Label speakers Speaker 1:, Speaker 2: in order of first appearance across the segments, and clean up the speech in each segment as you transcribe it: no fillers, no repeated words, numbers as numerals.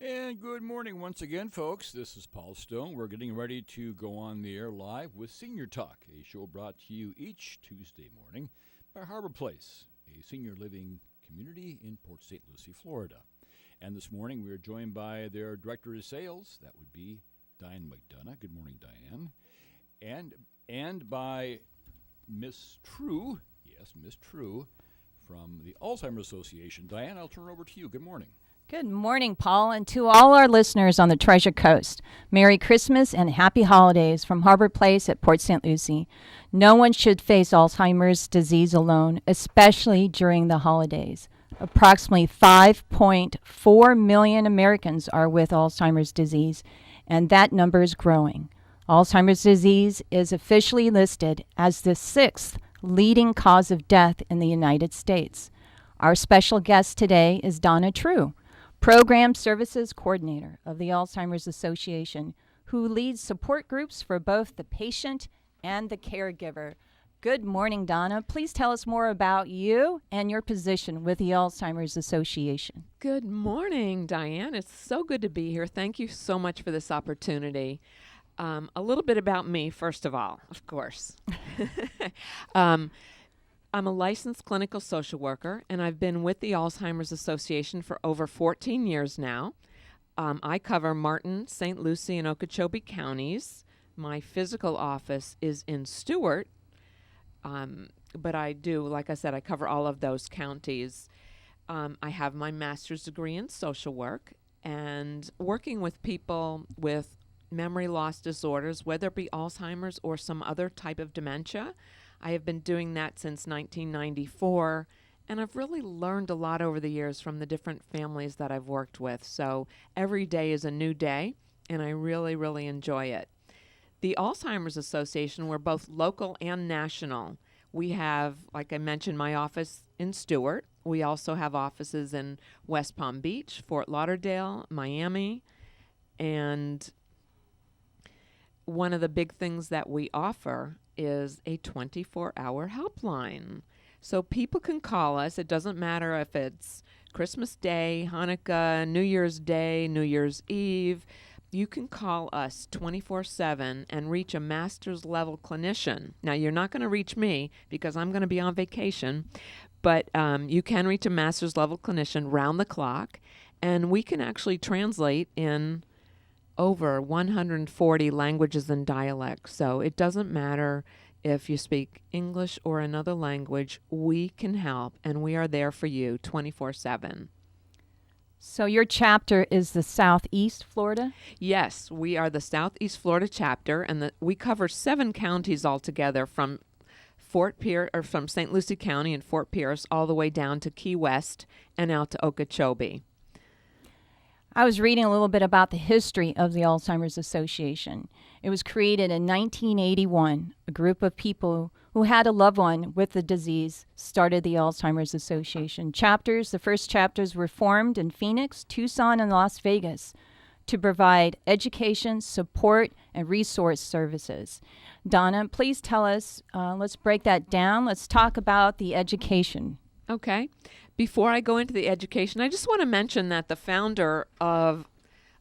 Speaker 1: And good morning once again, folks. This is Paul Stone. We're getting ready to go on the air live with Senior Talk, a show brought to you each Tuesday morning by HarborPlace, a senior living community in Port St. Lucie, Florida. And this morning we are joined by their Director of Sales, that would be Diane McDonough. Good morning, Diane. And by Miss True, yes, Miss True, from the Alzheimer's Association. Diane, I'll turn it over to you. Good morning.
Speaker 2: Good morning, Paul, and to all our listeners on the Treasure Coast. Merry Christmas and Happy Holidays from HarborPlace at Port St. Lucie. No one should face Alzheimer's disease alone, especially during the holidays. Approximately 5.4 million Americans are with Alzheimer's disease, and that number is growing. Alzheimer's disease is officially listed as the sixth leading cause of death in the United States. Our special guest today is Donna True, Program Services Coordinator of the Alzheimer's Association, who leads support groups for both the patient and the caregiver. Good morning, Donna. Please tell us more about you and your position with the Alzheimer's Association.
Speaker 3: Good morning, Diane. It's so good to be here. Thank you so much for this opportunity. A little bit about me, first of all, of course. I'm a licensed clinical social worker, and I've been with the Alzheimer's Association for over 14 years now. I cover Martin, St. Lucie, and Okeechobee counties. My physical office is in Stewart, but I do, like I said, I cover all of those counties. I have my master's degree in social work, and working with people with memory loss disorders, whether it be Alzheimer's or some other type of dementia. I have been doing that since 1994, and I've really learned a lot over the years from the different families that I've worked with. So every day is a new day, and I really, really enjoy it. The Alzheimer's Association, we're both local and national. We have, like I mentioned, my office in Stewart. We also have offices in West Palm Beach, Fort Lauderdale, Miami, and one of the big things that we offer is a 24-hour helpline. So people can call us. It doesn't matter if it's Christmas Day, Hanukkah, New Year's Day, New Year's Eve. You can call us 24/7 and reach a master's level clinician. Now, you're not going to reach me because I'm going to be on vacation, but you can reach a master's level clinician round the clock, and we can actually translate in over 140 languages and dialects. So it doesn't matter if you speak English or another language, we can help, and we are there for you 24/7.
Speaker 2: So your chapter is the Southeast Florida?
Speaker 3: Yes, we are the Southeast Florida chapter, and we cover 7 counties altogether from from St. Lucie County and Fort Pierce all the way down to Key West and out to Okeechobee.
Speaker 2: I was reading a little bit about the history of the Alzheimer's Association. It was created in 1981. A group of people who had a loved one with the disease started the Alzheimer's Association. The first chapters were formed in Phoenix, Tucson, and Las Vegas to provide education, support, and resource services. Donna, please tell us, let's break that down. Let's talk about the education.
Speaker 3: Okay. Before I go into the education, I just want to mention that the founder of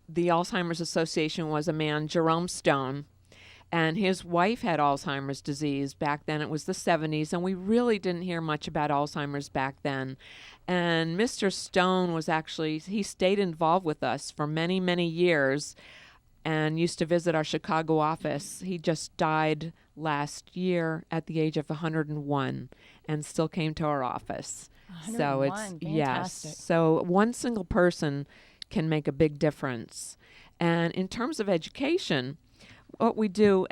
Speaker 3: the Alzheimer's Association was a man, Jerome Stone, and his wife had Alzheimer's disease. Back then it was the 70s, and we really didn't hear much about Alzheimer's back then. And Mr. Stone he stayed involved with us for many, many years and used to visit our Chicago office. He just died last year at the age of 101 and still came to our office.
Speaker 2: 101,
Speaker 3: so it's
Speaker 2: fantastic.
Speaker 3: Yes. So one single person can make a big difference. And in terms of education, what we do,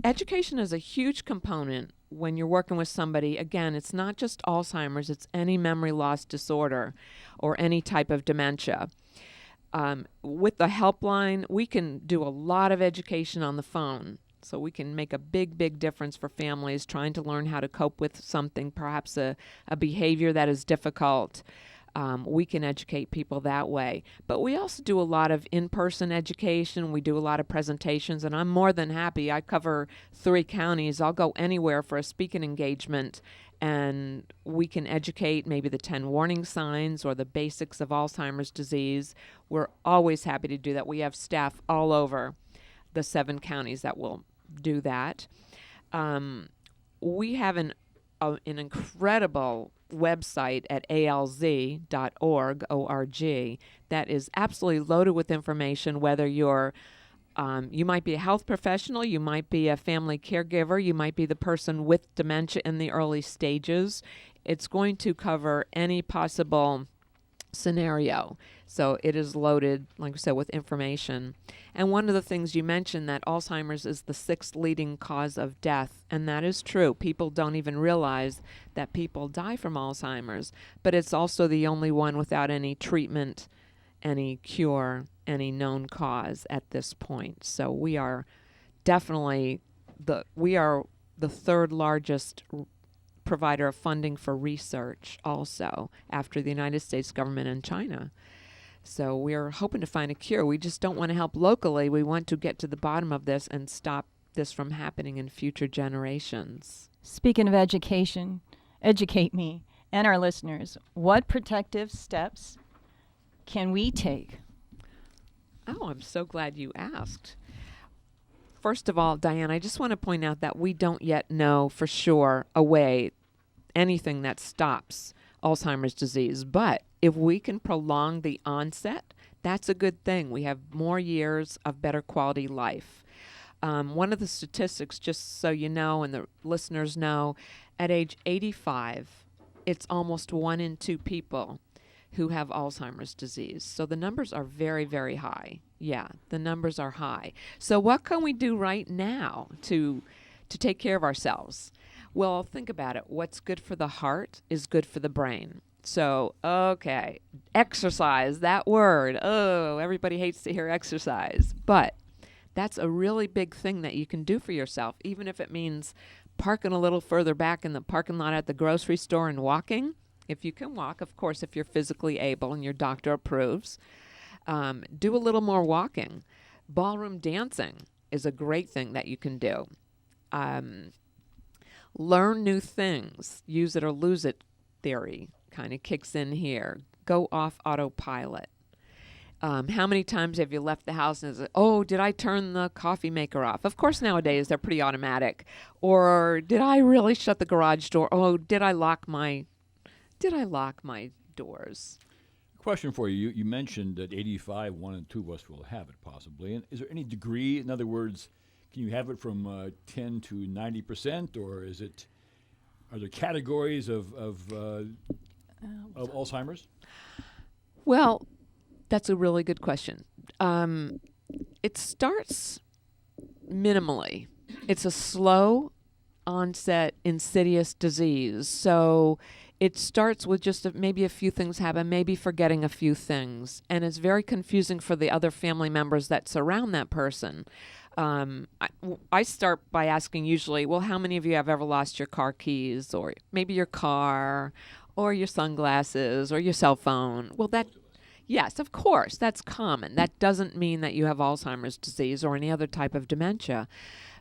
Speaker 3: education is a huge component when you're working with somebody. Again, it's not just Alzheimer's, it's any memory loss disorder or any type of dementia. With the helpline, we can do a lot of education on the phone. So we can make a big, big difference for families trying to learn how to cope with something, perhaps a behavior that is difficult. We can educate people that way. But we also do a lot of in-person education. We do a lot of presentations, and I'm more than happy. I cover 3 counties. I'll go anywhere for a speaking engagement and we can educate maybe the 10 warning signs or the basics of Alzheimer's disease. We're always happy to do that. We have staff all over the 7 counties that will do that. We have an incredible website at alz.org, O-R-G, that is absolutely loaded with information, whether you might be a health professional, you might be a family caregiver, you might be the person with dementia in the early stages. It's going to cover any possible scenario. So it is loaded, like I said, with information. And one of the things you mentioned, that Alzheimer's is the 6th leading cause of death, and that is true. People don't even realize that people die from Alzheimer's, but it's also the only one without any treatment, any cure, any known cause at this point. So we are definitely the 3rd largest provider of funding for research, also after the United States government and China. So we're hoping to find a cure. We just don't want to help locally. We want to get to the bottom of this and stop this from happening in future generations.
Speaker 2: Speaking of education, educate me and our listeners. What protective steps can we take?
Speaker 3: Oh, I'm so glad you asked. First of all, Diane, I just want to point out that we don't yet know for sure anything that stops Alzheimer's disease. But if we can prolong the onset, that's a good thing. We have more years of better quality life. One of the statistics, just so you know and the listeners know, at age 85, it's almost 1 in 2 people who have Alzheimer's disease. So the numbers are very, very high. Yeah, the numbers are high. So what can we do right now to take care of ourselves? Well, think about it. What's good for the heart is good for the brain. So, okay, exercise, that word. Oh, everybody hates to hear exercise. But that's a really big thing that you can do for yourself, even if it means parking a little further back in the parking lot at the grocery store and walking. If you can walk, of course, if you're physically able and your doctor approves, do a little more walking. Ballroom dancing is a great thing that you can do. Learn new things. Use it or lose it theory kind of kicks in here. Go off autopilot. How many times have you left the house and said, oh, did I turn the coffee maker off? Of course, nowadays they're pretty automatic. Or did I really shut the garage door? Oh, did I lock my doors?
Speaker 1: Question for you. You mentioned that 85, 1 in 2 of us will have it possibly. And is there any degree, in other words, can you have it from 10 to 90%, or are there categories of Alzheimer's?
Speaker 3: Well, that's a really good question. It starts minimally. It's a slow onset, insidious disease. So it starts with just maybe a few things happen, maybe forgetting a few things. And it's very confusing for the other family members that surround that person. I start by asking usually, well, how many of you have ever lost your car keys, or maybe your car, or your sunglasses, or your cell phone? Well, yes, of course, that's common. That doesn't mean that you have Alzheimer's disease or any other type of dementia.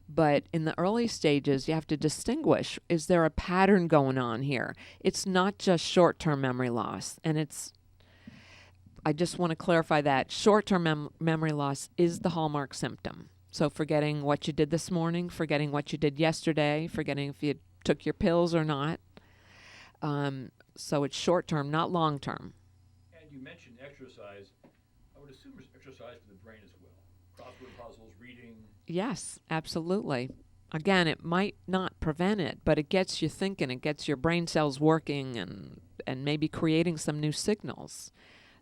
Speaker 3: But in the early stages, you have to distinguish, is there a pattern going on here? It's not just short-term memory loss. And I just want to clarify that short-term memory loss is the hallmark symptom. So forgetting what you did this morning, forgetting what you did yesterday, forgetting if you took your pills or not. So it's short-term, not long-term.
Speaker 1: And you mentioned exercise. I would assume there's exercise for the brain as well. Crossword puzzles, reading.
Speaker 3: Yes, absolutely. Again, it might not prevent it, but it gets you thinking. It gets your brain cells working and maybe creating some new signals.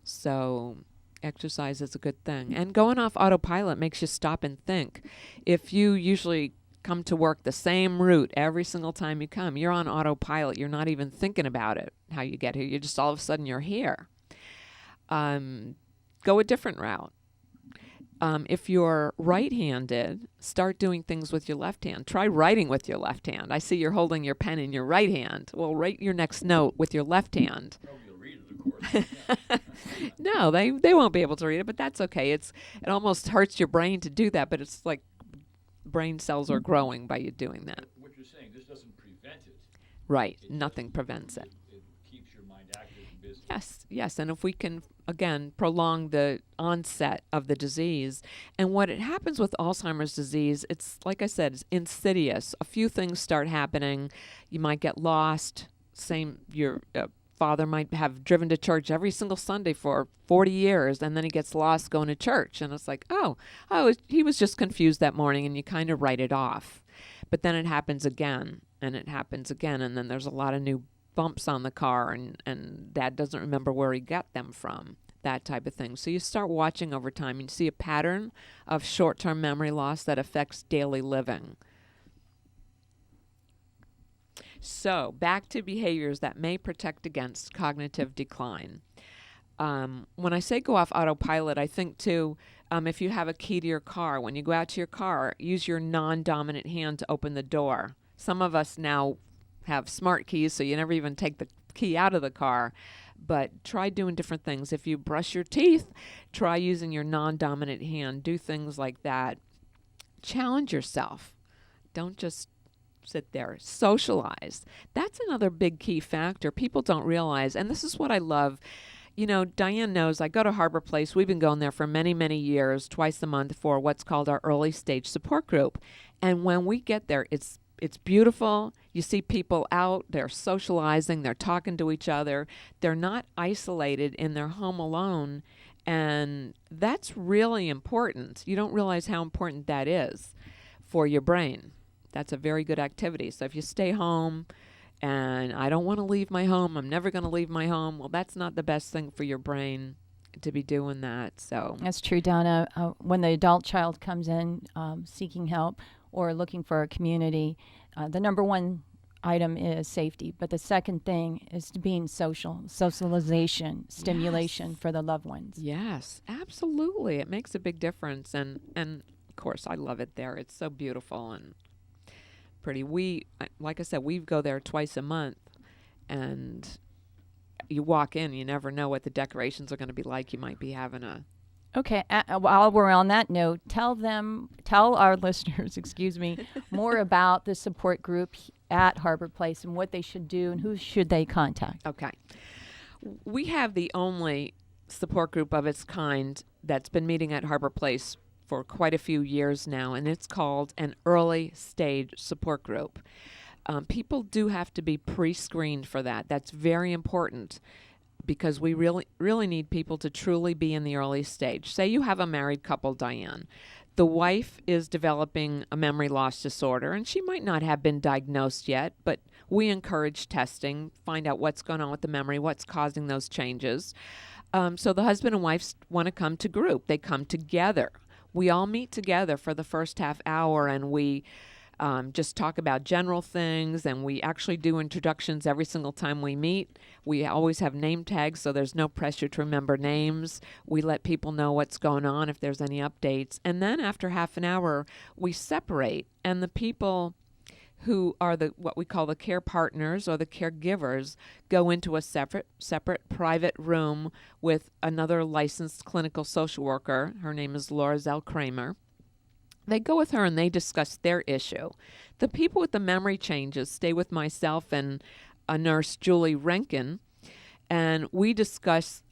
Speaker 3: So exercise is a good thing. And going off autopilot makes you stop and think. If you usually come to work the same route every single time you come, you're on autopilot. You're not even thinking about it, how you get here. You're just all of a sudden you're here. Go a different route. If you're right-handed, start doing things with your left hand. Try writing with your left hand. I see you're holding your pen in your right hand. Well, write your next note with your left hand.
Speaker 1: You'll read it, of course.
Speaker 3: No, they won't be able to read it, but that's okay. It almost hurts your brain to do that, but it's like brain cells are growing by you doing that.
Speaker 1: What you're saying, this doesn't prevent it.
Speaker 3: Right. Nothing prevents it.
Speaker 1: It keeps your mind active and busy.
Speaker 3: Yes. And if we can, again, prolong the onset of the disease, and what it happens with Alzheimer's disease, it's like I said, it's insidious. A few things start happening. You might get lost. Your father might have driven to church every single Sunday for 40 years, and then he gets lost going to church. And it's like, he was just confused that morning, and you kind of write it off. But then it happens again, and it happens again, and then there's a lot of new bumps on the car, and Dad doesn't remember where he got them from, that type of thing. So you start watching over time, and you see a pattern of short-term memory loss that affects daily living. So back to behaviors that may protect against cognitive decline. When I say go off autopilot, I think too, if you have a key to your car, when you go out to your car, use your non-dominant hand to open the door. Some of us now have smart keys, so you never even take the key out of the car. But try doing different things. If you brush your teeth, try using your non-dominant hand. Do things like that. Challenge yourself. Don't just sit there. Socialize. That's another big key factor people don't realize. And this is what I love. You know, Diane knows I go to HarborPlace. We've been going there for many, many years, twice a month for what's called our early stage support group. And when we get there, it's beautiful. You see people out, they're socializing, they're talking to each other. They're not isolated in their home alone. And that's really important. You don't realize how important that is for your brain. That's a very good activity. So if you stay home and I don't want to leave my home, I'm never going to leave my home, well, that's not the best thing for your brain to be doing that. So
Speaker 2: That's true, Donna. When the adult child comes in seeking help or looking for a community, the number one item is safety. But the second thing is being socialization, stimulation for the loved ones.
Speaker 3: Yes, absolutely. It makes a big difference. And of course, I love it there. It's so beautiful and pretty. Like I said, we go there twice a month, and you walk in, you never know what the decorations are going to be like. You might be having a...
Speaker 2: Okay, while we're on that note, tell our listeners, more about the support group at HarborPlace and what they should do and who should they contact.
Speaker 3: Okay. We have the only support group of its kind that's been meeting at HarborPlace for quite a few years now, and it's called an early stage support group. People do have to be pre-screened for that. That's very important because we really need people to truly be in the early stage. Say you have a married couple, Diane. The wife is developing a memory loss disorder, and she might not have been diagnosed yet, but we encourage testing, find out what's going on with the memory, what's causing those changes. So the husband and wife want to come to group. They come together. We all meet together for the first half hour, and we just talk about general things, and we actually do introductions every single time we meet. We always have name tags, so there's no pressure to remember names. We let people know what's going on if there's any updates. And then after half an hour, we separate, and the people who are what we call the care partners or the caregivers go into a separate private room with another licensed clinical social worker. Her name is Laura Zell Kramer. They go with her and they discuss their issue. The people with the memory changes stay with myself and a nurse, Julie Rankin, and we discuss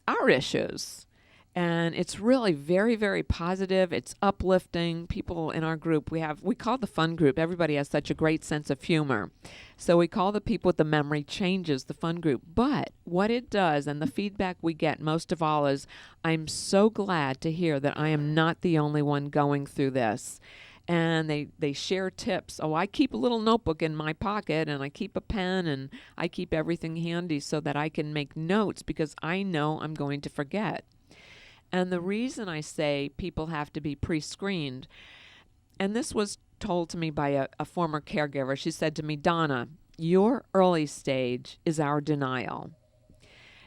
Speaker 3: our issues. And it's really very, very positive. It's uplifting. People in our group, we call it the fun group. Everybody has such a great sense of humor. So we call the people with the memory changes the fun group. But what it does, and the feedback we get most of all, is I'm so glad to hear that I am not the only one going through this. And they share tips. Oh, I keep a little notebook in my pocket, and I keep a pen, and I keep everything handy so that I can make notes because I know I'm going to forget. And the reason I say people have to be pre-screened, and this was told to me by a former caregiver. She said to me, Donna, your early stage is our denial.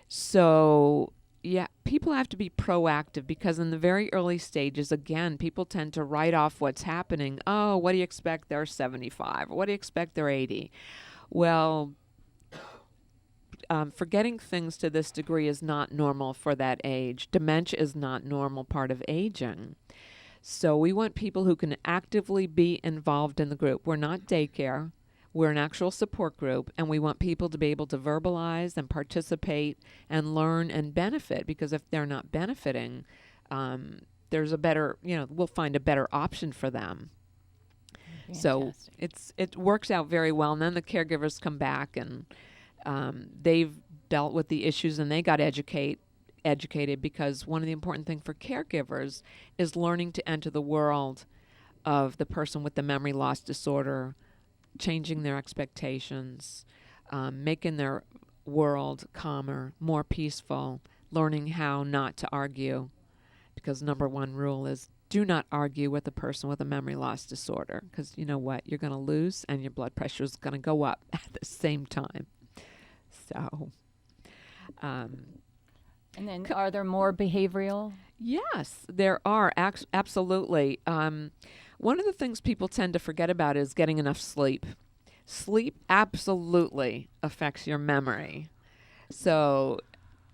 Speaker 3: So, yeah, people have to be proactive because in the very early stages, again, people tend to write off what's happening. Oh, what do you expect? They're 75. Or what do you expect? They're 80. Well, forgetting things to this degree is not normal for that age. Dementia is not normal part of aging. So we want people who can actively be involved in the group. We're not daycare. We're an actual support group, and we want people to be able to verbalize and participate and learn and benefit, because if they're not benefiting, there's a better, we'll find a better option for them.
Speaker 2: Fantastic.
Speaker 3: So it works out very well. And then the caregivers come back, and they've dealt with the issues, and they got educated, because one of the important things for caregivers is learning to enter the world of the person with the memory loss disorder, changing their expectations, making their world calmer, more peaceful, learning how not to argue, because number one rule is do not argue with a person with a memory loss disorder, because you know what? You're going to lose, and your blood pressure is going to go up at the same time. So,
Speaker 2: And then are there more behavioral?
Speaker 3: yes, there are, absolutely. One of the things people tend to forget about is getting enough sleep. Sleep absolutely affects your memory. So,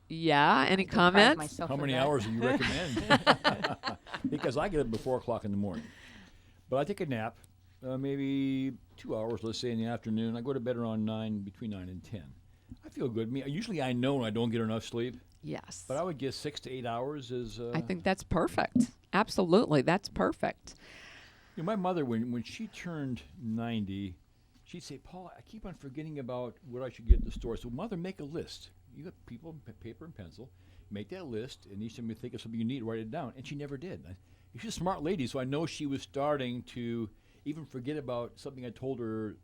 Speaker 3: yeah, any comments?
Speaker 1: How many hours do you recommend? Because I get up before 4 o'clock in the morning. But I take a nap, maybe 2 hours, let's say, in the afternoon. I go to bed around between 9 and 10. I feel good. Usually I know when I don't get enough sleep.
Speaker 3: Yes.
Speaker 1: But I would guess 6 to 8 hours is...
Speaker 3: I think that's perfect. Absolutely, that's perfect.
Speaker 1: My mother, when she turned 90, she'd say, Paul, I keep on forgetting about what I should get at the store. So, Mother, make a list. You got people, paper and pencil. Make that list, and each time you think of something you need, write it down. And she never did. She's a smart lady, so I know she was starting to even forget about something I told her,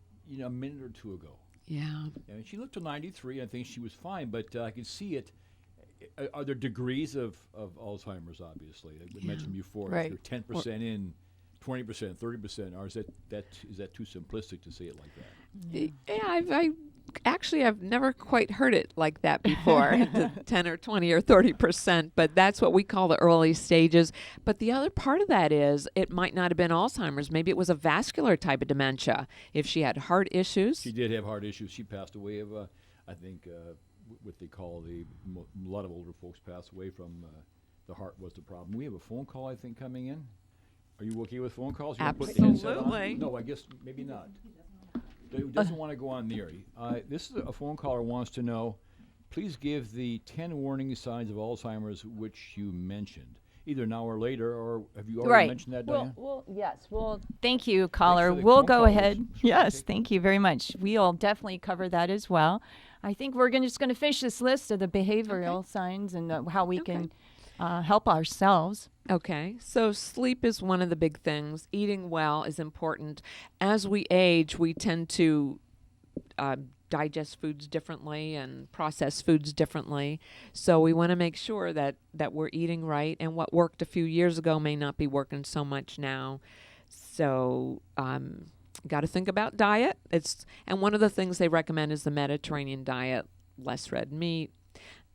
Speaker 1: a minute or two ago.
Speaker 3: Yeah.
Speaker 1: And she lived to 93. I think she was fine, but I could see it. Are there degrees of Alzheimer's, obviously? We mentioned before.
Speaker 2: Right.
Speaker 1: If you're 10% in, 20%, 30%, or is that too simplistic to say it like that?
Speaker 3: Yeah, I've never quite heard it like that before, the 10 or 20 or 30%, but that's what we call the early stages. But the other part of that is it might not have been Alzheimer's. Maybe it was a vascular type of dementia. If she had heart issues.
Speaker 1: She did have heart issues. She passed away of, I think, what they call a lot of older folks pass away from the heart was the problem. We have a phone call, I think, coming in. Are you okay with phone calls? You wanna put the headset on?
Speaker 3: Absolutely.
Speaker 1: No, I guess maybe not. Who doesn't want to go on the air? This is a phone caller wants to know, please give the 10 warning signs of Alzheimer's which you mentioned, either now or later, or have you already mentioned that, Diane?
Speaker 2: Yes. Well, thank you, caller.
Speaker 1: for the
Speaker 2: We'll
Speaker 1: phone
Speaker 2: go
Speaker 1: call.
Speaker 2: ahead.
Speaker 1: Sure,
Speaker 2: Yes,
Speaker 1: take-
Speaker 2: thank you very much. We'll definitely cover that as well. I think we're just going to finish this list of the behavioral signs and how we can help ourselves.
Speaker 3: Okay, so sleep is one of the big things. Eating well is important. As we age, we tend to digest foods differently and process foods differently. So we want to make sure that we're eating right, and what worked a few years ago may not be working so much now. So got to think about diet. And one of the things they recommend is the Mediterranean diet, less red meat.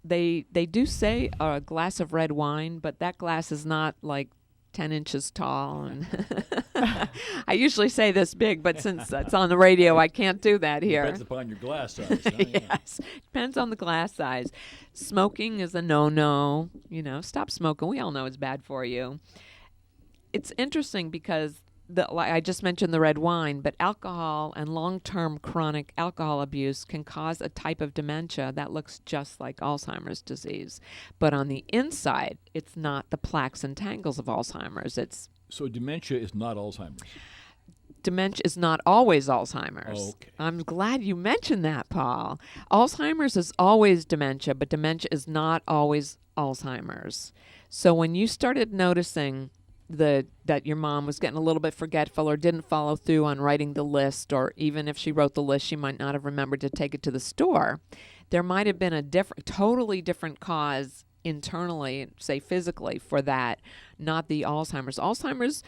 Speaker 3: They do say a glass of red wine, but that glass is not like 10 inches tall. And I usually say this big, but since it's on the radio, I can't do that here.
Speaker 1: Depends upon your glass size. Huh? Yeah.
Speaker 3: Yes, depends on the glass size. Smoking is a no-no. Stop smoking. We all know it's bad for you. It's interesting because I just mentioned the red wine, but alcohol and long-term chronic alcohol abuse can cause a type of dementia that looks just like Alzheimer's disease. But on the inside, it's not the plaques and tangles of Alzheimer's.
Speaker 1: So dementia is not Alzheimer's.
Speaker 3: Dementia is not always Alzheimer's.
Speaker 1: Oh, okay.
Speaker 3: I'm glad you mentioned that, Paul. Alzheimer's is always dementia, but dementia is not always Alzheimer's. So when you started noticing that your mom was getting a little bit forgetful or didn't follow through on writing the list, or even if she wrote the list, she might not have remembered to take it to the store, there might have been a totally different cause internally, say physically, for that, not the Alzheimer's. Alzheimer's,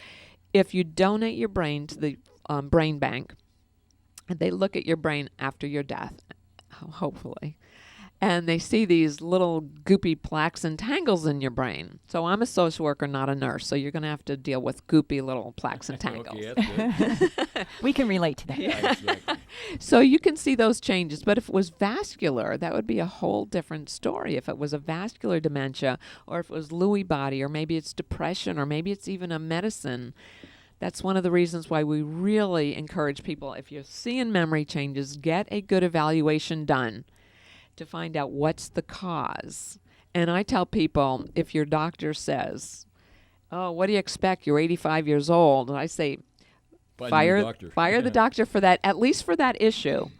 Speaker 3: if you donate your brain to the brain bank, and they look at your brain after your death, hopefully, and they see these little goopy plaques and tangles in your brain. So I'm a social worker, not a nurse, so you're going to have to deal with goopy little plaques and tangles.
Speaker 1: Okay, that's good.
Speaker 2: We can relate to that.
Speaker 1: Yeah, exactly.
Speaker 3: So you can see those changes. But if it was vascular, that would be a whole different story. If it was a vascular dementia, or if it was Lewy body, or maybe it's depression, or maybe it's even a medicine That's one of the reasons why we really encourage people, if you're seeing memory changes, get a good evaluation done to find out what's the cause. And I tell people, if your doctor says, "Oh, what do you expect? You're 85 years old," and I say, fire the doctor for that, at least for that issue.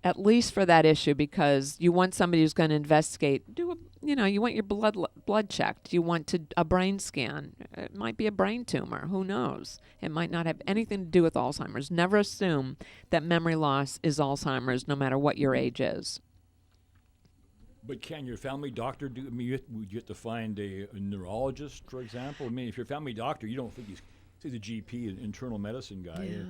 Speaker 3: At least for that issue, because you want somebody who's going to investigate. You want your blood checked. You want a brain scan. It might be a brain tumor. Who knows? It might not have anything to do with Alzheimer's. Never assume that memory loss is Alzheimer's, no matter what your age is.
Speaker 1: But can your family doctor do? I mean, you have to find a neurologist, for example. I mean, if your family doctor, you don't think he's a GP, an internal medicine guy.
Speaker 3: Yeah.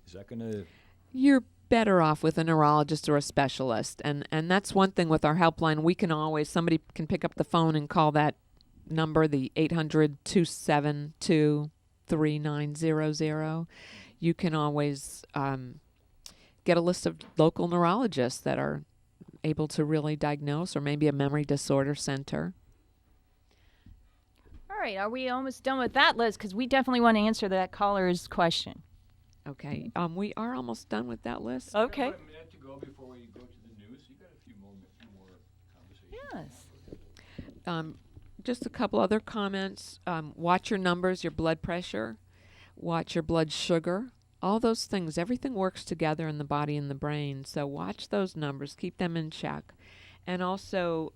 Speaker 1: Is that going to?
Speaker 3: You're better off with a neurologist or a specialist. And that's one thing with our helpline. Somebody can pick up the phone and call that number, the 800-272-3900. You can always get a list of local neurologists that are able to really diagnose, or maybe a memory disorder center.
Speaker 2: All right, are we almost done with that, Liz? Because we definitely want to answer that caller's question.
Speaker 3: Okay, we are almost done with that list.
Speaker 2: Okay.
Speaker 1: A minute to go before we go to the news. You got a few more conversations.
Speaker 2: Yes.
Speaker 3: Just a couple other comments. Watch your numbers, your blood pressure. Watch your blood sugar. All those things, everything works together in the body and the brain. So watch those numbers. Keep them in check. And also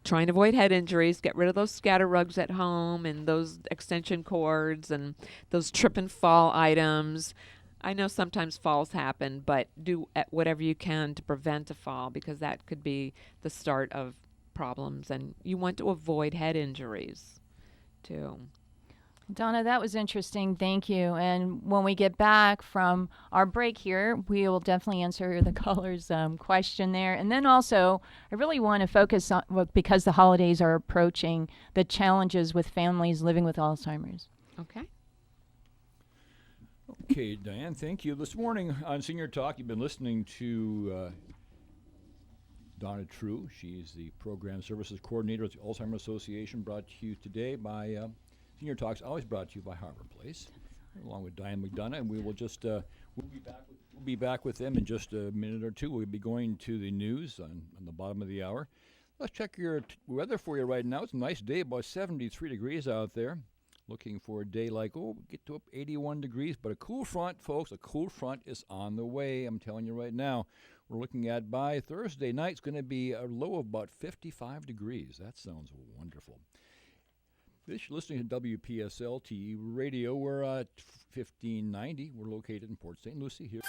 Speaker 3: trying to avoid head injuries. Get rid of those scatter rugs at home and those extension cords and those trip and fall items. I know sometimes falls happen, but do whatever you can to prevent a fall, because that could be the start of problems. And you want to avoid head injuries too.
Speaker 2: Donna, that was interesting. Thank you. And when we get back from our break here, we will definitely answer the caller's question there. And then also, I really want to focus on, because the holidays are approaching, the challenges with families living with Alzheimer's.
Speaker 3: Okay.
Speaker 1: Okay, Diane, thank you. This morning on Senior Talk, you've been listening to Donna True. She's the Program Services Coordinator at the Alzheimer's Association, brought to you today by Senior Talks, always brought to you by HarborPlace, along with Diane McDonough, and we will just we'll be back with them in just a minute or two. We'll be going to the news on the bottom of the hour. Let's check your weather for you right now. It's a nice day, about 73 degrees out there. Looking for a day like, get to up 81 degrees, but a cool front, folks, a cool front is on the way. I'm telling you right now. We're looking at by Thursday night, it's going to be a low of about 55 degrees. That sounds wonderful. You're listening to WPSL TE Radio. We're at 1590. We're located in Port St. Lucie here.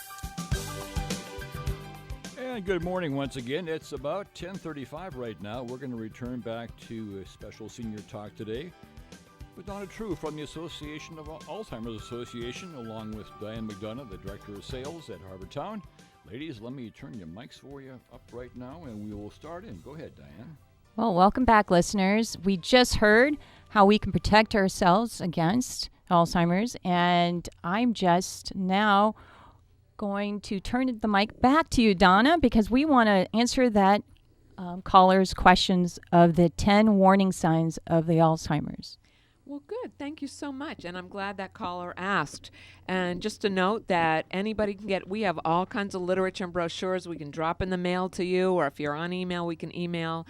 Speaker 1: And good morning once again. It's about 10:35 right now. We're going to return back to a special Senior Talk today with Donna True from the Association of Alzheimer's Association, along with Diane McDonough, the Director of Sales at Harbortown. Ladies, let me turn your mics for you up right now, and we will start in. Go ahead, Diane.
Speaker 2: Well, welcome back, listeners. We just heard how we can protect ourselves against Alzheimer's, and I'm just now going to turn the mic back to you, Donna, because we want to answer that caller's questions of the 10 warning signs of the Alzheimer's.
Speaker 3: Well, good. Thank you so much. And I'm glad that caller asked. And just to note that anybody can we have all kinds of literature and brochures we can drop in the mail to you, or if you're on email, we can email.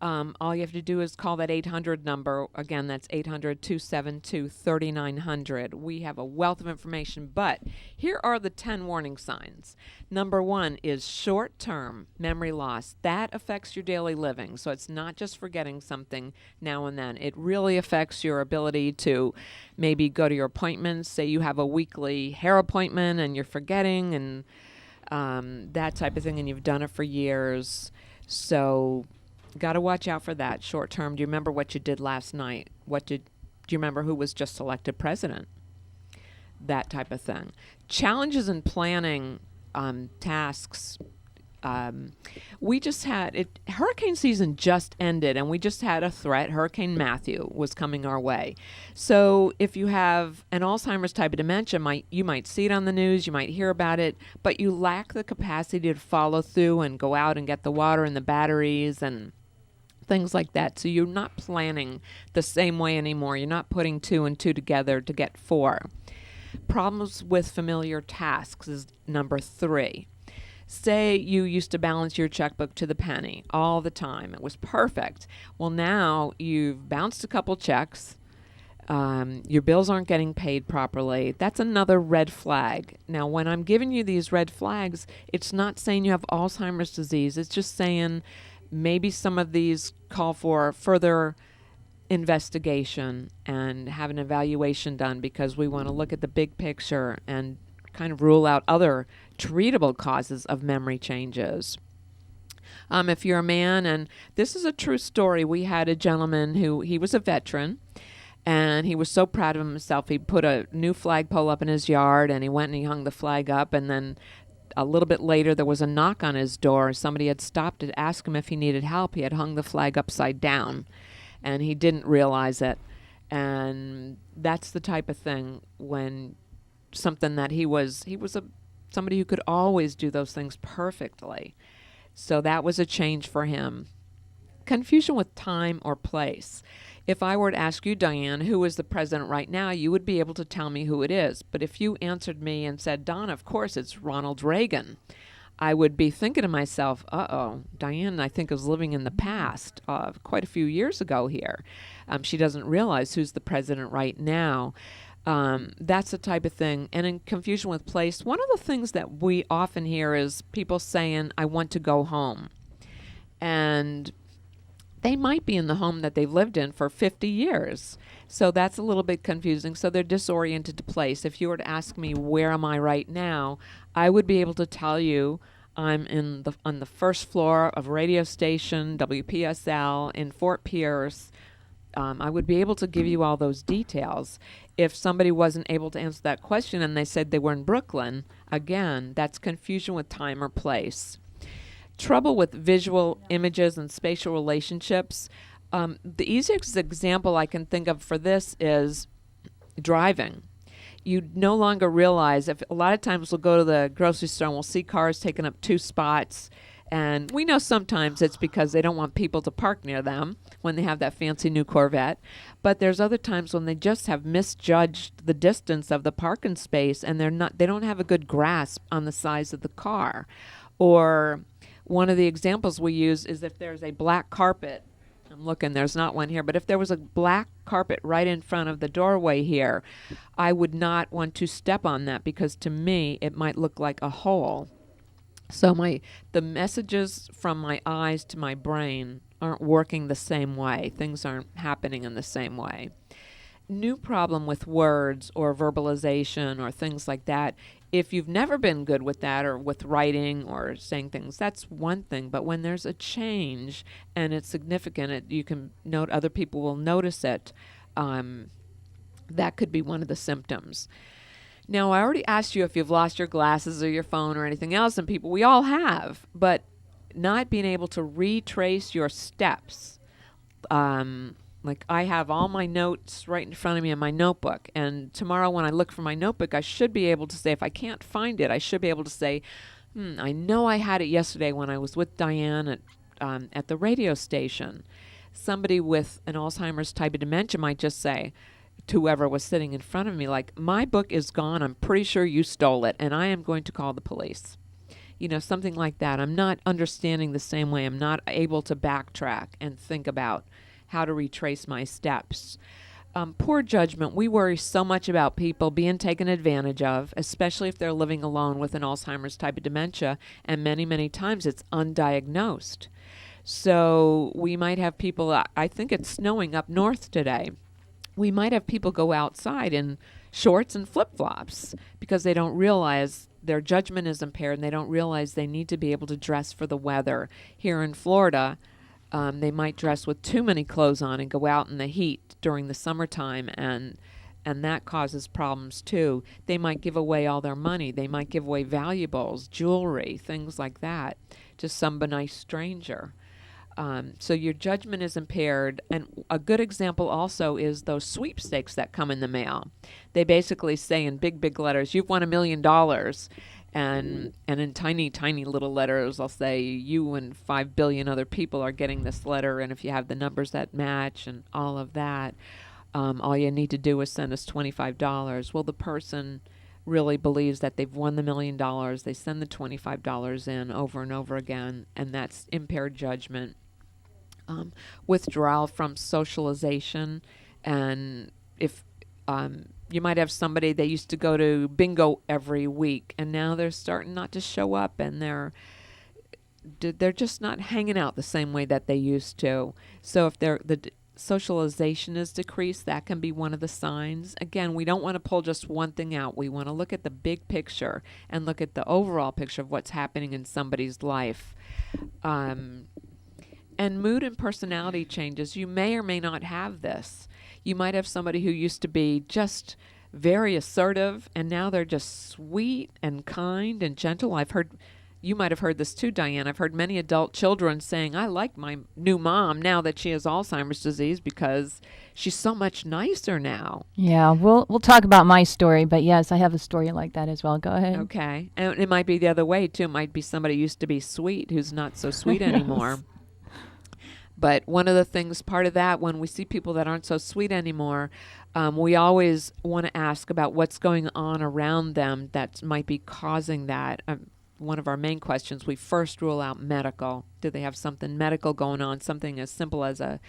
Speaker 3: All you have to do is call that 800 number. Again, that's 800-272-3900. We have a wealth of information, but here are the 10 warning signs. Number 1 is short-term memory loss. That affects your daily living, so it's not just forgetting something now and then. It really affects your ability to maybe go to your appointments. Say you have a weekly hair appointment and you're forgetting, and that type of thing, and you've done it for years. So got to watch out for that short term. Do you remember what you did last night? Do you remember who was just elected president? That type of thing. Challenges in planning tasks. We just had hurricane season just ended, and we just had a threat. Hurricane Matthew was coming our way. So if you have an Alzheimer's type of dementia, you might see it on the news, you might hear about it, but you lack the capacity to follow through and go out and get the water and the batteries and things like that. So you're not planning the same way anymore. You're not putting 2 and 2 together to get 4. Problems with familiar tasks is number 3. Say you used to balance your checkbook to the penny all the time. It was perfect. Well, now you've bounced a couple checks. Your bills aren't getting paid properly. That's another red flag. Now, when I'm giving you these red flags, it's not saying you have Alzheimer's disease. It's just saying maybe some of these call for further investigation and have an evaluation done, because we want to look at the big picture and kind of rule out other treatable causes of memory changes. If you're a man, and this is a true story, we had a gentleman he was a veteran, and he was so proud of himself. He put a new flagpole up in his yard, and he went and he hung the flag up, and then a little bit later there was a knock on his door. Somebody had stopped to ask him if he needed help. He had hung the flag upside down, and he didn't realize it. And that's the type of thing when something that he was somebody who could always do those things perfectly. So that was a change for him. Confusion with time or place. If I were to ask you, Diane, who is the president right now, you would be able to tell me who it is. But if you answered me and said, Donna, of course, it's Ronald Reagan, I would be thinking to myself, Diane, I think, is living in the past quite a few years ago here. She doesn't realize who's the president right now. That's the type of thing. And in confusion with place, one of the things that we often hear is people saying, I want to go home. And they might be in the home that they've lived in for 50 years. So that's a little bit confusing. So they're disoriented to place. If you were to ask me, where am I right now, I would be able to tell you I'm on the first floor of a radio station, WPSL, in Fort Pierce. I would be able to give you all those details. If somebody wasn't able to answer that question and they said they were in Brooklyn, again, that's confusion with time or place. Trouble with visual images and spatial relationships. The easiest example I can think of for this is driving. You no longer realize, if a lot of times we'll go to the grocery store and we'll see cars taking up 2 spots, and we know sometimes it's because they don't want people to park near them when they have that fancy new Corvette. But there's other times when they just have misjudged the distance of the parking space, and they don't have a good grasp on the size of the car. Or one of the examples we use is if there's a black carpet. I'm looking, there's not one here, but if there was a black carpet right in front of the doorway here, I would not want to step on that, because to me it might look like a hole. So the messages from my eyes to my brain aren't working the same way. Things aren't happening in the same way. New problem with words or verbalization or things like that. If you've never been good with that, or with writing or saying things, that's one thing. But when there's a change and it's significant, you can note, other people will notice it. That could be one of the symptoms. Now, I already asked you if you've lost your glasses or your phone or anything else, and we all have, but not being able to retrace your steps. Like, I have all my notes right in front of me in my notebook, and tomorrow when I look for my notebook, I should be able to say, if I can't find it, I should be able to say, I know I had it yesterday when I was with Diane at the radio station. Somebody with an Alzheimer's type of dementia might just say to whoever was sitting in front of me, like, my book is gone, I'm pretty sure you stole it, and I am going to call the police. Something like that. I'm not understanding the same way. I'm not able to backtrack and think about how to retrace my steps. Poor judgment. We worry so much about people being taken advantage of, especially if they're living alone with an Alzheimer's type of dementia, and many, many times it's undiagnosed. So we might have people, I think it's snowing up north today. We might have people go outside in shorts and flip-flops because they don't realize their judgment is impaired, and they don't realize they need to be able to dress for the weather. Here in Florida, they might dress with too many clothes on and go out in the heat during the summertime, and that causes problems too. They might give away all their money. They might give away valuables, jewelry, things like that to some nice stranger. So your judgment is impaired. And a good example also is those sweepstakes that come in the mail. They basically say in big, big letters, you've won $1 million. And in tiny, tiny little letters, I'll say you and 5 billion other people are getting this letter. And if you have the numbers that match and all of that, all you need to do is send us $25. Well, the person really believes that they've won the $1 million. They send the $25 in over and over again, and that's impaired judgment. Withdrawal from socialization, and if you might have somebody, they used to go to bingo every week, and now they're starting not to show up, and they're just not hanging out the same way that they used to. So if the socialization is decreased, that can be one of the signs. Again, we don't want to pull just one thing out. We want to look at the big picture and look at the overall picture of what's happening in somebody's life. And mood and personality changes. You may or may not have this. You might have somebody who used to be just very assertive, and now they're just sweet and kind and gentle. You might have heard this too, Diane. I've heard many adult children saying, I like my new mom now that she has Alzheimer's disease because she's so much nicer now.
Speaker 2: Yeah, we'll talk about my story, but yes, I have a story like that as well. Go ahead.
Speaker 3: Okay. And it might be the other way too. It might be somebody who used to be sweet who's not so sweet anymore. But one of the things, part of that, when we see people that aren't so sweet anymore, we always want to ask about what's going on around them that might be causing that. One of our main questions, we first rule out medical. Do they have something medical going on? Something as simple as a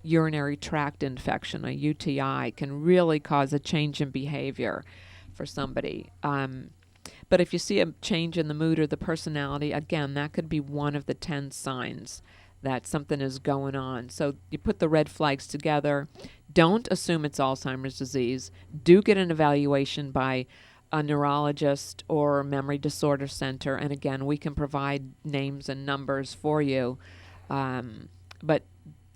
Speaker 3: urinary tract infection, a UTI, can really cause a change in behavior for somebody. But if you see a change in the mood or the personality, again, that could be one of the 10 signs that something is going on. So you put the red flags together. Don't assume it's Alzheimer's disease. Do get an evaluation by a neurologist or memory disorder center. And again, we can provide names and numbers for you. But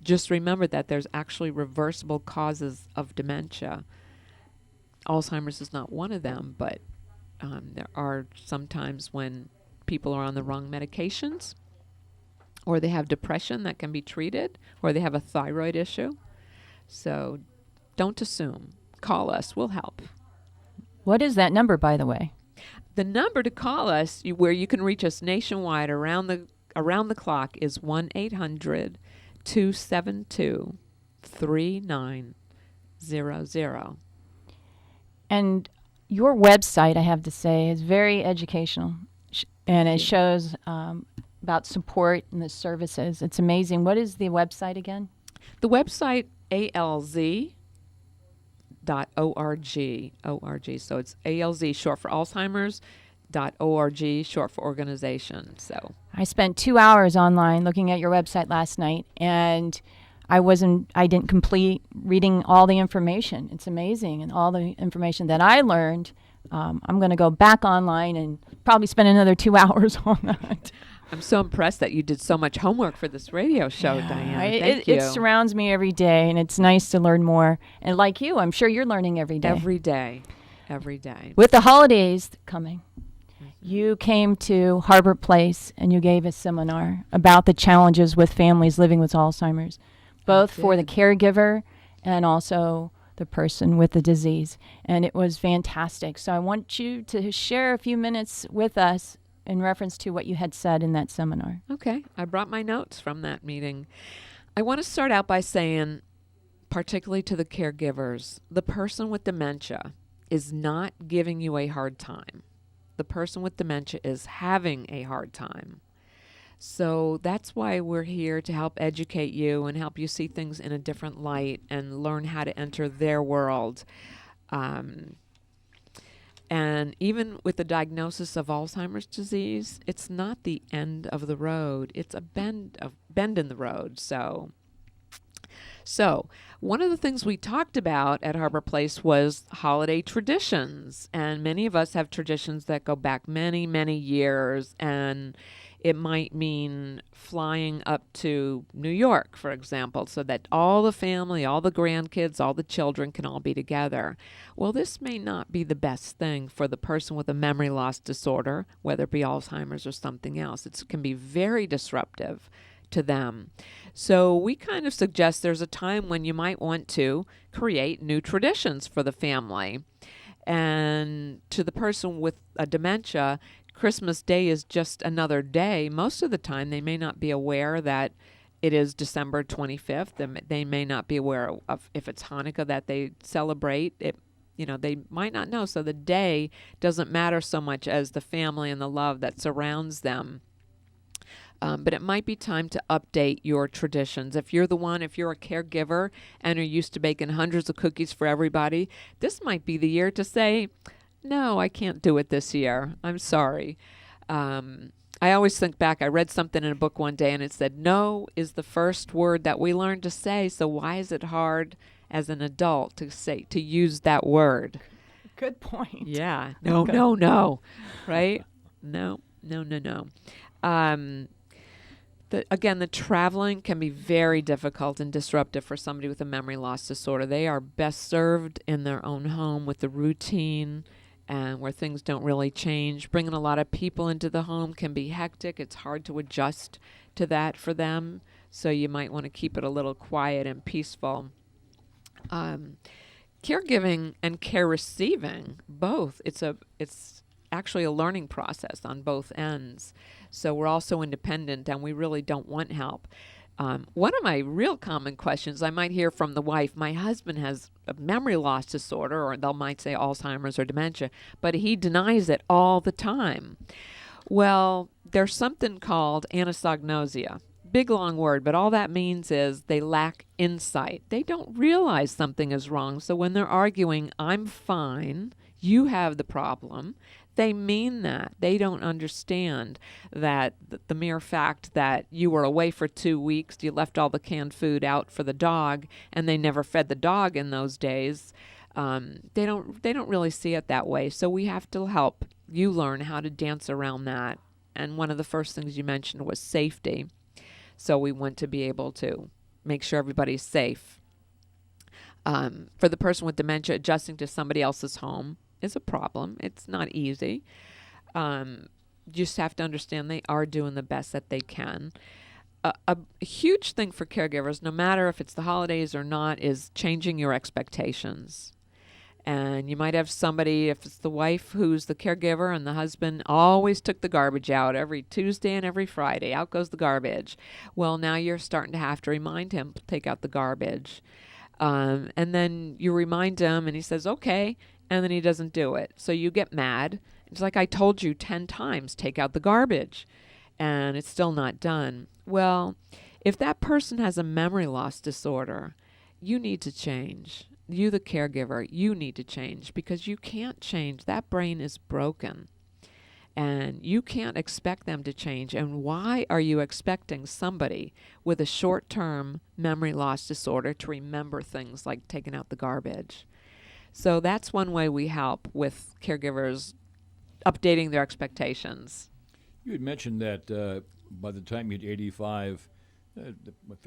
Speaker 3: just remember that there's actually reversible causes of dementia. Alzheimer's is not one of them, but there are sometimes when people are on the wrong medications, or they have depression that can be treated, or they have a thyroid issue. So don't assume. Call us. We'll help.
Speaker 2: What is that number, by the way?
Speaker 3: The number to call us, where you can reach us nationwide around the clock, is 1-800-272-3900.
Speaker 2: And your website, I have to say, is very educational, and it shows about support and the services. It's amazing. What is the website again?
Speaker 3: The website, alz.org. So it's ALZ, short for Alzheimer's.org, short for organization. So
Speaker 2: I spent 2 hours online looking at your website last night, and I didn't complete reading all the information. It's amazing, and all the information that I learned. I'm going to go back online and probably spend another 2 hours on that.
Speaker 3: I'm so impressed that you did so much homework for this radio show, Diane. Thank you.
Speaker 2: It surrounds me every day, and it's nice to learn more. And like you, I'm sure you're learning every day.
Speaker 3: Every day.
Speaker 2: With the holidays coming, you came to HarborPlace and you gave a seminar about the challenges with families living with Alzheimer's, both for the caregiver and also the person with the disease. And it was fantastic. So I want you to share a few minutes with us in reference to what you had said in that seminar.
Speaker 3: Okay. I brought my notes from that meeting. I want to start out by saying, particularly to the caregivers, the person with dementia is not giving you a hard time. The person with dementia is having a hard time. So that's why we're here, to help educate you and help you see things in a different light and learn how to enter their world. And even with the diagnosis of Alzheimer's disease, it's not the end of the road. It's a bend in the road. So one of the things we talked about at HarborPlace was holiday traditions. And many of us have traditions that go back many, many years. And it might mean flying up to New York, for example, so that all the family, all the grandkids, all the children can all be together. Well, this may not be the best thing for the person with a memory loss disorder, whether it be Alzheimer's or something else. It can be very disruptive to them. So we kind of suggest there's a time when you might want to create new traditions for the family. And to the person with a dementia, Christmas Day is just another day. Most of the time, they may not be aware that it is December 25th. They may not be aware of if it's Hanukkah that they celebrate. They might not know. So the day doesn't matter so much as the family and the love that surrounds them. But it might be time to update your traditions. If you're a caregiver and are used to baking hundreds of cookies for everybody, this might be the year to say, no, I can't do it this year. I'm sorry. I always think back, I read something in a book one day and it said, no is the first word that we learn to say. So why is it hard as an adult to use that word?
Speaker 2: Good point.
Speaker 3: Yeah. No. Right? No. The traveling can be very difficult and disruptive for somebody with a memory loss disorder. They are best served in their own home with the routine and where things don't really change. Bringing a lot of people into the home can be hectic. It's hard to adjust to that for them. So you might want to keep it a little quiet and peaceful. Caregiving and care receiving, both. It's actually a learning process on both ends. So we're also independent and we really don't want help. One of my real common questions I might hear from the wife, my husband has a memory loss disorder, or they might say Alzheimer's or dementia, but he denies it all the time. Well, there's something called anosognosia. Big, long word, but all that means is they lack insight. They don't realize something is wrong. So when they're arguing, I'm fine, you have the problem, they mean that. They don't understand that the mere fact that you were away for 2 weeks, you left all the canned food out for the dog, and they never fed the dog in those days. They don't really see it that way. So we have to help you learn how to dance around that. And one of the first things you mentioned was safety. So we want to be able to make sure everybody's safe. For the person with dementia, adjusting to somebody else's home is a problem. It's not easy. You just have to understand they are doing the best that they can. A huge thing for caregivers, no matter if it's the holidays or not, is changing your expectations. And you might have somebody, if it's the wife who's the caregiver and the husband always took the garbage out every Tuesday and every Friday, out goes the garbage. Well, now you're starting to have to remind him to take out the garbage. And then you remind him and he says, okay, and then he doesn't do it. So you get mad. It's like, I told you 10 times, take out the garbage, and it's still not done. Well, if that person has a memory loss disorder, you need to change. You, the caregiver, you need to change because you can't change. That brain is broken, and you can't expect them to change. And why are you expecting somebody with a short-term memory loss disorder to remember things like taking out the garbage? So that's one way we help with caregivers updating their expectations.
Speaker 1: You had mentioned that by the time you hit 85,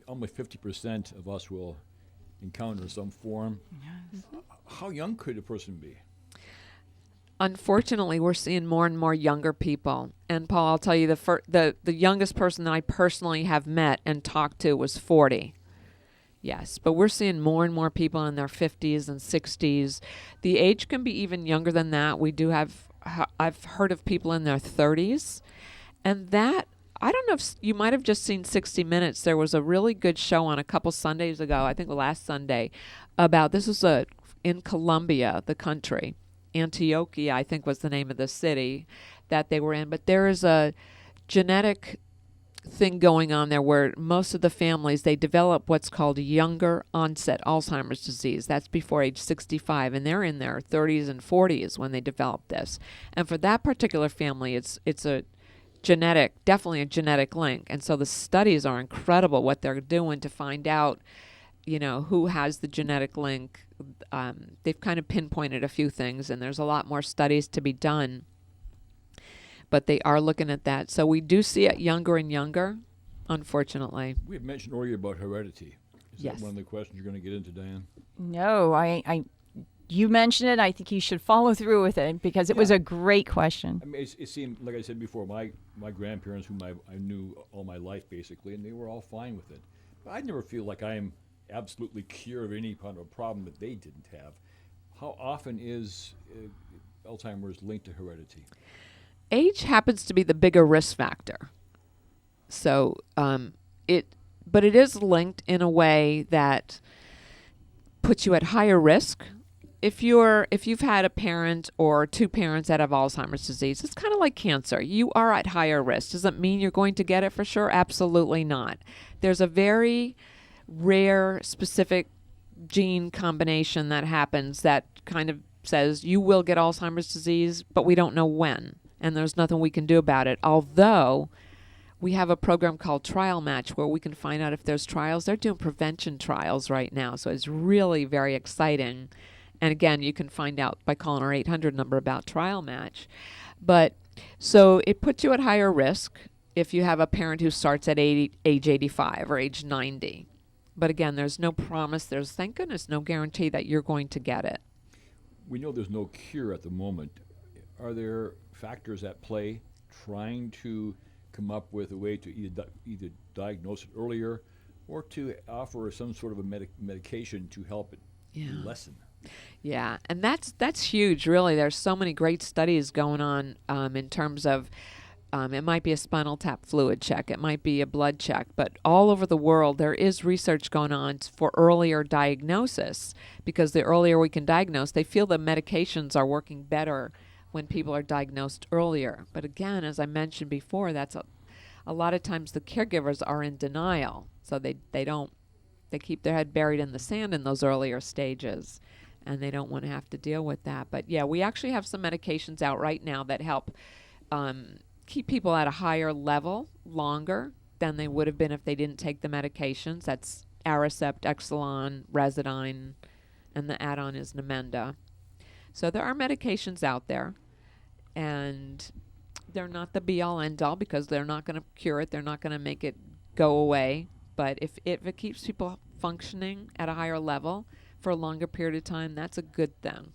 Speaker 1: almost 50% of us will encounter some form. Yes. How young could a person be?
Speaker 3: Unfortunately, we're seeing more and more younger people. And Paul, I'll tell you, the youngest person that I personally have met and talked to was 40. Yes, but we're seeing more and more people in their 50s and 60s. The age can be even younger than that. I've heard of people in their 30s. And that, I don't know if you might have just seen 60 Minutes. There was a really good show on a couple Sundays ago, I think last Sunday, about, this was in Colombia, the country. Antioquia, I think was the name of the city that they were in. But there is a genetic thing going on there where most of the families, they develop what's called younger onset Alzheimer's disease. That's before age 65, and they're in their 30s and 40s when they develop this. And for that particular family, it's a definitely a genetic link. And so the studies are incredible what they're doing to find out, who has the genetic link. They've kind of pinpointed a few things, and there's a lot more studies to be done. But they are looking at that. So we do see it younger and younger, unfortunately.
Speaker 1: We had mentioned earlier about heredity. Is
Speaker 3: Yes.
Speaker 1: that one of the questions you're going to get into, Diane?
Speaker 2: No, you mentioned it. I think you should follow through with it because it was a great question.
Speaker 1: I mean, it seemed, like I said before, my grandparents, whom I knew all my life, basically, and they were all fine with it. But I never feel like I am absolutely cured of any kind of a problem that they didn't have. How often is Alzheimer's linked to heredity?
Speaker 3: Age happens to be the bigger risk factor. So but it is linked in a way that puts you at higher risk. If you've had a parent or two parents that have Alzheimer's disease, it's kind of like cancer. You are at higher risk. Does it mean you're going to get it for sure? Absolutely not. There's a very rare, specific gene combination that happens that kind of says you will get Alzheimer's disease, but we don't know when, and there's nothing we can do about it. Although we have a program called Trial Match where we can find out if there's trials. They're doing prevention trials right now, so it's really very exciting. And again, you can find out by calling our 800 number about Trial Match. But so it puts you at higher risk if you have a parent who starts at age 85 or age 90. But again, there's no promise. There's, thank goodness, no guarantee that you're going to get it.
Speaker 1: We know there's no cure at the moment. Are there factors at play trying to come up with a way to either diagnose it earlier or to offer some sort of a medication to help it lessen?
Speaker 3: Yeah, and that's huge, really. There's so many great studies going on in terms of it might be a spinal tap fluid check, it might be a blood check, but all over the world there is research going on for earlier diagnosis, because the earlier we can diagnose, they feel the medications are working better when people are diagnosed earlier. But again, as I mentioned before, that's a lot of times the caregivers are in denial, so they keep their head buried in the sand in those earlier stages, and they don't want to have to deal with that. But yeah, we actually have some medications out right now that help keep people at a higher level longer than they would have been if they didn't take the medications. That's Aricept, Exelon, Residine, and the add-on is Namenda. So there are medications out there, and they're not the be-all, end-all, because they're not going to cure it. They're not going to make it go away. But if it keeps people functioning at a higher level for a longer period of time, that's a good thing.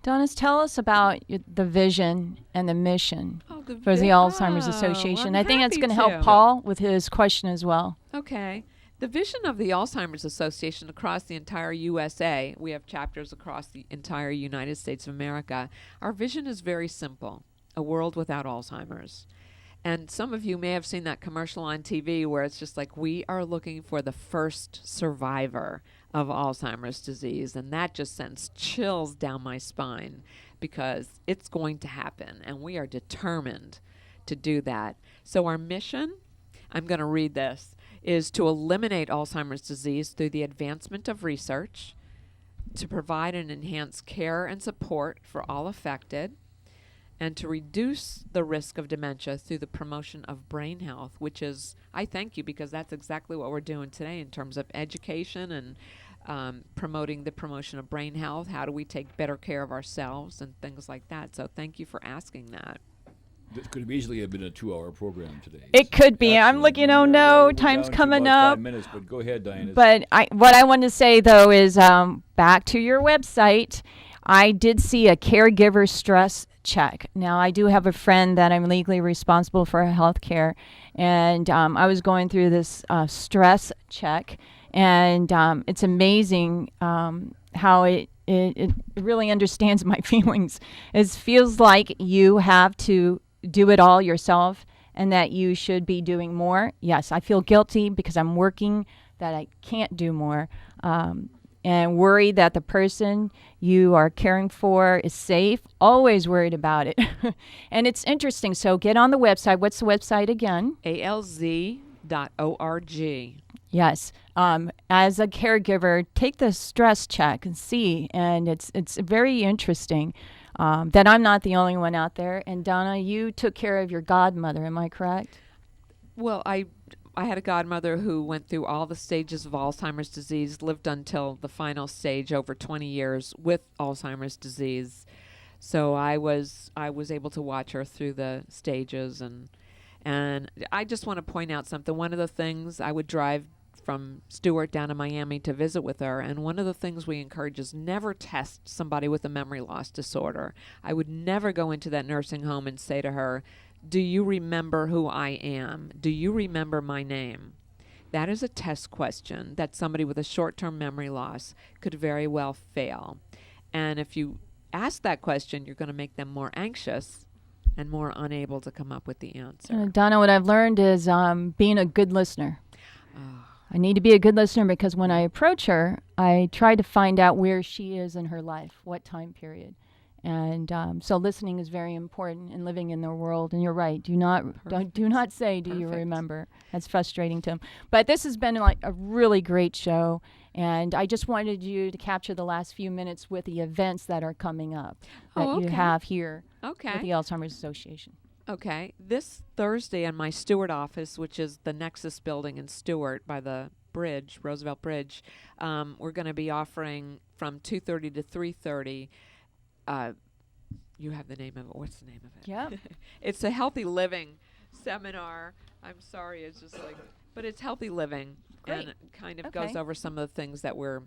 Speaker 2: Donna, tell us about the vision and the mission for the Alzheimer's Association. I think that's going to help Paul with his question as well.
Speaker 3: Okay. The vision of the Alzheimer's Association across the entire USA, we have chapters across the entire United States of America. Our vision is very simple: a world without Alzheimer's. And some of you may have seen that commercial on TV where it's just like, we are looking for the first survivor of Alzheimer's disease. And that just sends chills down my spine, because it's going to happen, and we are determined to do that. So our mission, I'm going to read this, is to eliminate Alzheimer's disease through the advancement of research, to provide and enhance care and support for all affected, and to reduce the risk of dementia through the promotion of brain health, which is, I thank you, because that's exactly what we're doing today in terms of education and promoting the promotion of brain health. How do we take better care of ourselves and things like that? So thank you for asking that.
Speaker 1: This could have easily have been a 2-hour program today.
Speaker 2: It could be. I'm looking, no, time's coming up.
Speaker 1: 5 minutes, but go ahead, Diana.
Speaker 2: But what I want to say, though, is back to your website, I did see a caregiver stress check. Now, I do have a friend that I'm legally responsible for health care, and I was going through this stress check, and it's amazing how it really understands my feelings. It feels like you have to do it all yourself and that you should be doing more. Yes, I feel guilty because I'm working, that I can't do more. And worry that the person you are caring for is safe. Always worried about it. And it's interesting. So get on the website. What's the website again?
Speaker 3: alz.org.
Speaker 2: Yes. As a caregiver, take the stress check and see. And it's very interesting that I'm not the only one out there. And Donna, you took care of your godmother. Am I correct?
Speaker 3: Well, I had a godmother who went through all the stages of Alzheimer's disease, lived until the final stage, over 20 years with Alzheimer's disease. So I was able to watch her through the stages, and I just want to point out something. One of the things, I would drive from Stewart down to Miami to visit with her, and one of the things we encourage is never test somebody with a memory loss disorder. I would never go into that nursing home and say to her, "Do you remember who I am? Do you remember my name?" That is a test question that somebody with a short-term memory loss could very well fail. And if you ask that question, you're going to make them more anxious and more unable to come up with the answer.
Speaker 2: Donna, what I've learned is being a good listener. I need to be a good listener because when I approach her, I try to find out where she is in her life, what time period. And so listening is very important in living in their world. And you're right. Do not say, do you remember? That's frustrating to them. But this has been like a really great show. And I just wanted you to capture the last few minutes with the events that are coming up that you have here with the Alzheimer's Association.
Speaker 3: Okay. This Thursday in my Stewart office, which is the Nexus building in Stewart by the bridge, Roosevelt Bridge, we're going to be offering from 2:30 to 3:30. You have the name of it. What's the name of it?
Speaker 2: Yeah.
Speaker 3: It's a healthy living seminar. I'm sorry. It's just like, but it's healthy living.
Speaker 2: Great.
Speaker 3: And it kind of goes over some of the things that we're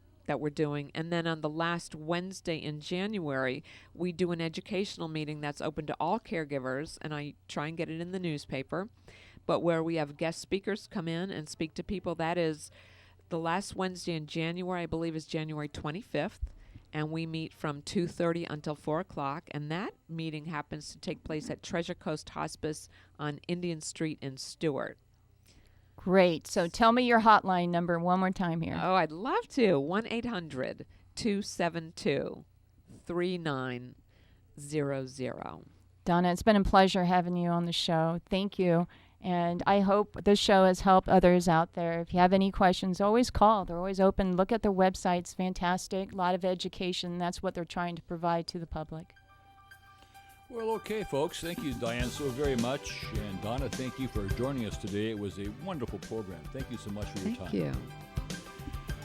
Speaker 3: doing. And then on the last Wednesday in January, we do an educational meeting that's open to all caregivers, and I try and get it in the newspaper, but where we have guest speakers come in and speak to people. That is the last Wednesday in January, I believe is January 25th, and we meet from 2:30 until 4 o'clock, and that meeting happens to take place at Treasure Coast Hospice on Indian Street in Stewart.
Speaker 2: Great. So tell me your hotline number one more time here.
Speaker 3: Oh, I'd love to. 1-800-272-3900.
Speaker 2: Donna, it's been a pleasure having you on the show. Thank you. And I hope this show has helped others out there. If you have any questions, always call. They're always open. Look at their website. It's fantastic. A lot of education. That's what they're trying to provide to the public.
Speaker 1: Well, okay, folks. Thank you, Diane, so very much. And Donna, thank you for joining us today. It was a wonderful program. Thank you so much for your time.
Speaker 3: Thank you.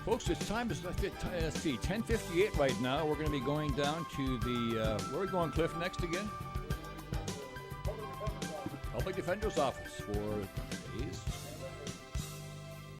Speaker 1: Folks, it's time to let's see, 10:58 right now. We're going to be going down to the, where are we going, Cliff, next again? Public Defender's Office for today's